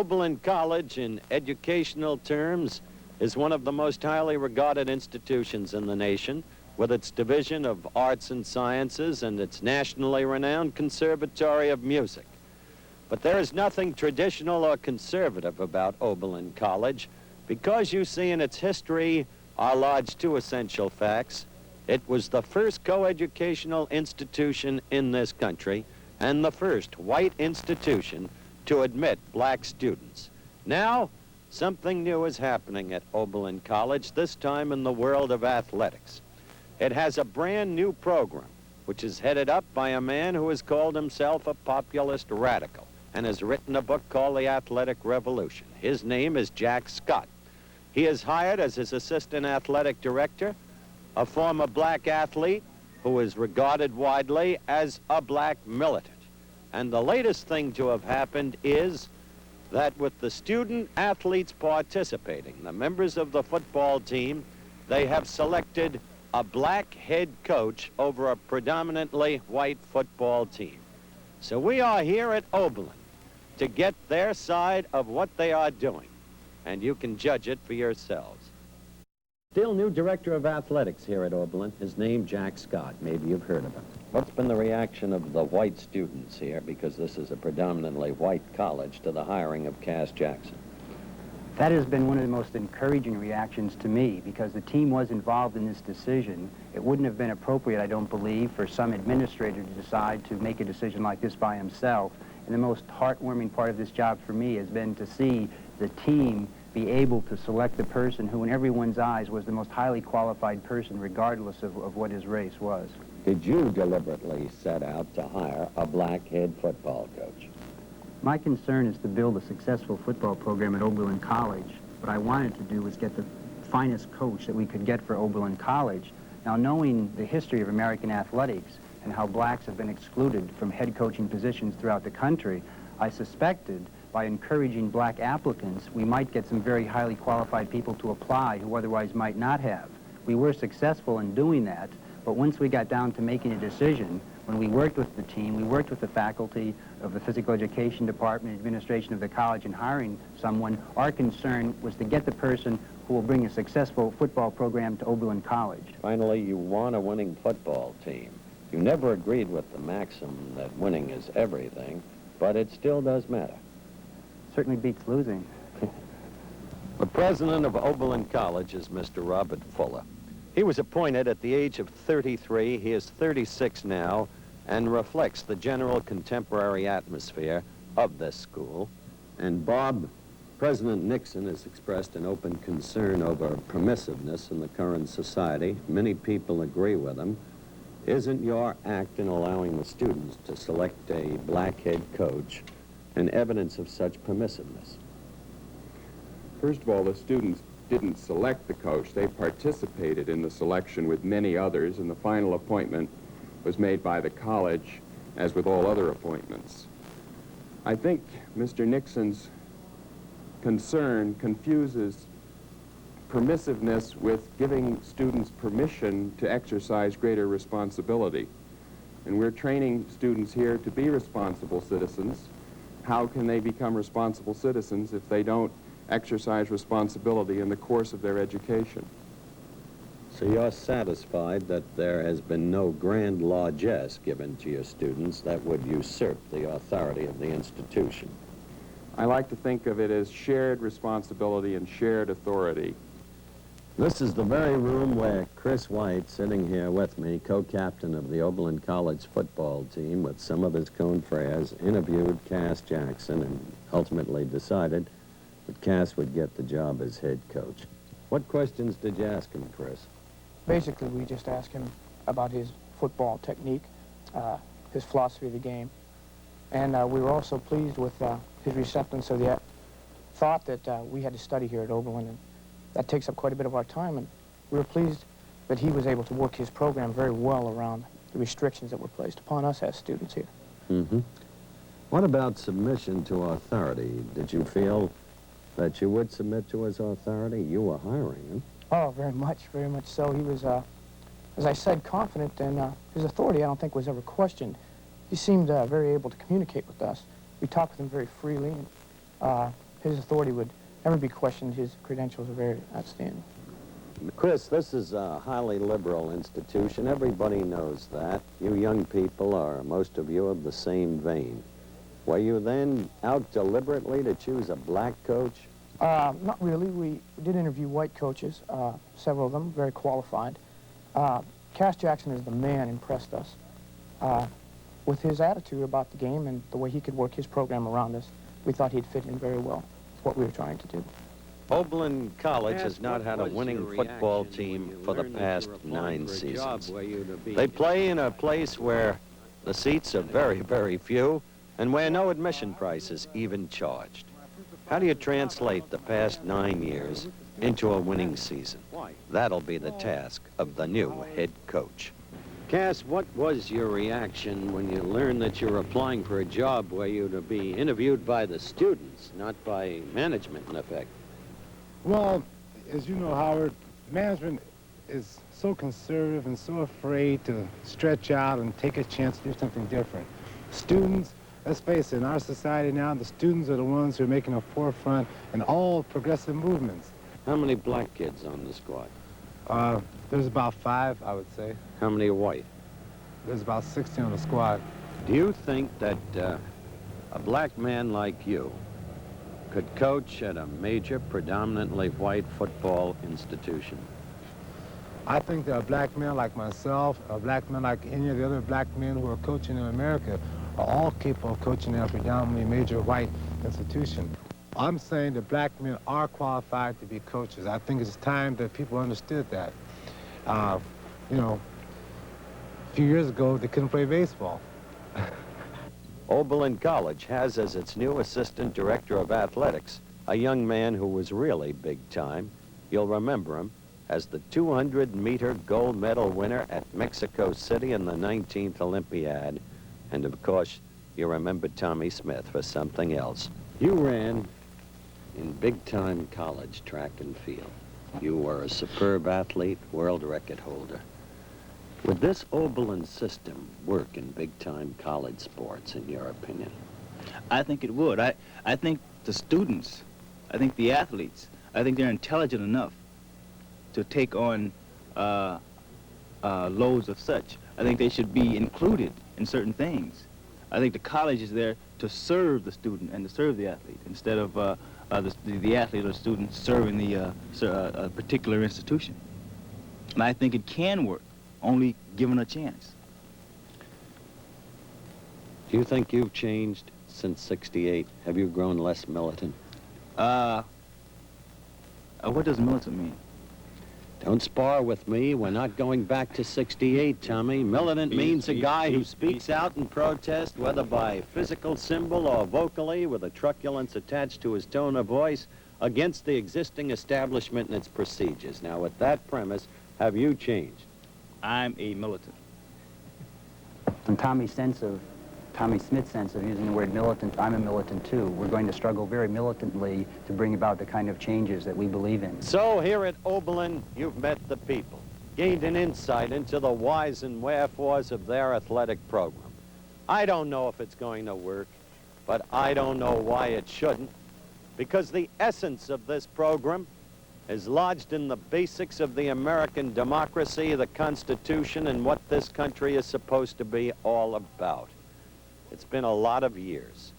Oberlin College, in educational terms, is one of the most highly regarded institutions in the nation, with its division of arts and sciences and its nationally renowned Conservatory of Music. But there is nothing traditional or conservative about Oberlin College, because you see in its history are lodged two essential facts. It was the first coeducational institution in this country and the first white institution to admit black students. Now, something new is happening at Oberlin College, this time in the world of athletics. It has a brand new program, which is headed up by a man who has called himself a populist radical and has written a book called The Athletic Revolution. His name is Jack Scott. He is hired as his assistant athletic director, a former black athlete who is regarded widely as a black militant. And the latest thing to have happened is that with the student athletes participating, the members of the football team, they have selected a black head coach over a predominantly white football team. So we are here at Oberlin to get their side of what they are doing, and you can judge it for yourselves. Still new director of athletics here at Oberlin. His name, Jack Scott. Maybe you've heard of him. What's been the reaction of the white students here, because this is a predominantly white college, to the hiring of Cass Jackson? That has been one of the most encouraging reactions to me, because the team was involved in this decision. It wouldn't have been appropriate, I don't believe, for some administrator to decide to make a decision like this by himself. And the most heartwarming part of this job for me has been to see the team be able to select the person who in everyone's eyes was the most highly qualified person, regardless of what his race was. Did you deliberately set out to hire a black head football coach? My concern is to build a successful football program at Oberlin College. What I wanted to do was get the finest coach that we could get for Oberlin College. Now, knowing the history of American athletics and how blacks have been excluded from head coaching positions throughout the country, I suspected by encouraging black applicants, we might get some very highly qualified people to apply who otherwise might not have. We were successful in doing that, but once we got down to making a decision, when we worked with the team, we worked with the faculty of the physical education department, administration of the college, and hiring someone, our concern was to get the person who will bring a successful football program to Oberlin College. Finally, you want a winning football team. You never agreed with the maxim that winning is everything, but it still does matter. Certainly beats losing. The president of Oberlin College is Mr. Robert Fuller. He was appointed at the age of 33. He is 36 now and reflects the general contemporary atmosphere of this school. And Bob, President Nixon has expressed an open concern over permissiveness in the current society. Many people agree with him. Isn't your act in allowing the students to select a black head coach an evidence of such permissiveness? First of all, the students didn't select the coach. They participated in the selection with many others, and the final appointment was made by the college, as with all other appointments. I think Mr. Nixon's concern confuses permissiveness with giving students permission to exercise greater responsibility. And we're training students here to be responsible citizens. How can they become responsible citizens if they don't exercise responsibility in the course of their education? So you're satisfied that there has been no grand largesse given to your students that would usurp the authority of the institution? I like to think of it as shared responsibility and shared authority. This is the very room where Chris White, sitting here with me, co-captain of the Oberlin College football team with some of his confreres, interviewed Cass Jackson and ultimately decided that Cass would get the job as head coach. What questions did you ask him, Chris? Basically, we just asked him about his football technique, his philosophy of the game, and we were also pleased with his acceptance of the thought that we had to study here at Oberlin, and that takes up quite a bit of our time, and we were pleased that he was able to work his program very well around the restrictions that were placed upon us as students here. Mm-hmm. What about submission to authority? Did you feel that you would submit to his authority? You were hiring him. Oh, very much so. He was, as I said, confident, and his authority I don't think was ever questioned. He seemed very able to communicate with us. We talked with him very freely, and his authority would never be questioned. His credentials are very outstanding. Chris, this is a highly liberal institution. Everybody knows that. You young people are, most of you, of the same vein. Were you then out deliberately to choose a black coach? Not really. We did interview white coaches, several of them, very qualified. Cass Jackson as the man impressed us with his attitude about the game and the way he could work his program around us. We thought he'd fit in very well with what we were trying to do. Oberlin College has not had a winning football team for the past 9 seasons. They play in a place where the seats are very, very few and where no admission price is even charged. How do you translate the past 9 years into a winning season? That'll be the task of the new head coach. Cass, what was your reaction when you learned that you were applying for a job where you're to be interviewed by the students, not by management, in effect? Well, as you know, Howard, management is so conservative and so afraid to stretch out and take a chance to do something different. Students, let's face it, in our society now, the students are the ones who are making a forefront in all progressive movements. How many black kids on the squad? There's about 5, I would say. How many are white? There's about 60 on the squad. Do you think that a black man like you could coach at a major, predominantly white football institution? I think that a black man like myself, a black man like any of the other black men who are coaching in America, are all capable of coaching at a predominantly major white institution. I'm saying that black men are qualified to be coaches. I think it's time that people understood that. You know, a few years ago, they couldn't play baseball. Oberlin College has as its new assistant director of athletics a young man who was really big time. You'll remember him as the 200-meter gold medal winner at Mexico City in the 19th Olympiad. And of course, you remember Tommy Smith for something else. You ran in big-time college track and field. You were a superb athlete, world record holder. Would this Oberlin system work in big-time college sports, in your opinion? I think it would. I think the students, I think the athletes, I think they're intelligent enough to take on loads of such. I think they should be included in certain things. I think the college is there to serve the student and to serve the athlete instead of the athlete or the student serving a particular institution. And I think it can work, only given a chance. Do you think you've changed since '68? Have you grown less militant? What does militant mean? Don't spar with me. We're not going back to '68, Tommy. Militant means a guy who speaks out in protest, whether by physical symbol or vocally, with a truculence attached to his tone of voice, against the existing establishment and its procedures. Now, with that premise, have you changed? I'm a militant. And Tommy Smith's sense of using the word militant, I'm a militant too. We're going to struggle very militantly to bring about the kind of changes that we believe in. So here at Oberlin, you've met the people, gained an insight into the whys and wherefores of their athletic program. I don't know if it's going to work, but I don't know why it shouldn't, because the essence of this program is lodged in the basics of the American democracy, the Constitution, and what this country is supposed to be all about. It's been a lot of years.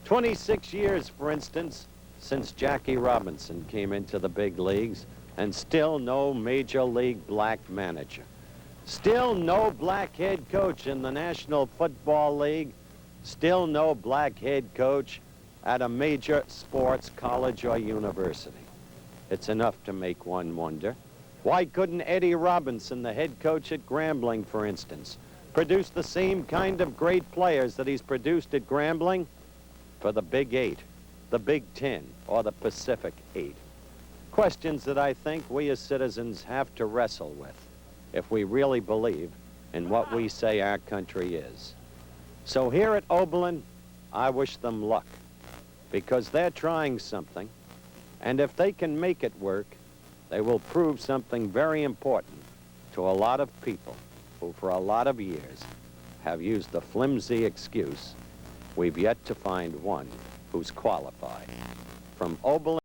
26 years, for instance, since Jackie Robinson came into the big leagues, and still no major league black manager. Still no black head coach in the National Football League. Still no black head coach at a major sports college or university. It's enough to make one wonder. Why couldn't Eddie Robinson, the head coach at Grambling, for instance, produce the same kind of great players that he's produced at Grambling for the Big 8, the Big 10, or the Pacific 8? Questions that I think we as citizens have to wrestle with if we really believe in what we say our country is. So here at Oberlin, I wish them luck, because they're trying something, and if they can make it work, they will prove something very important to a lot of people who for a lot of years have used the flimsy excuse, we've yet to find one who's qualified. from Oberlin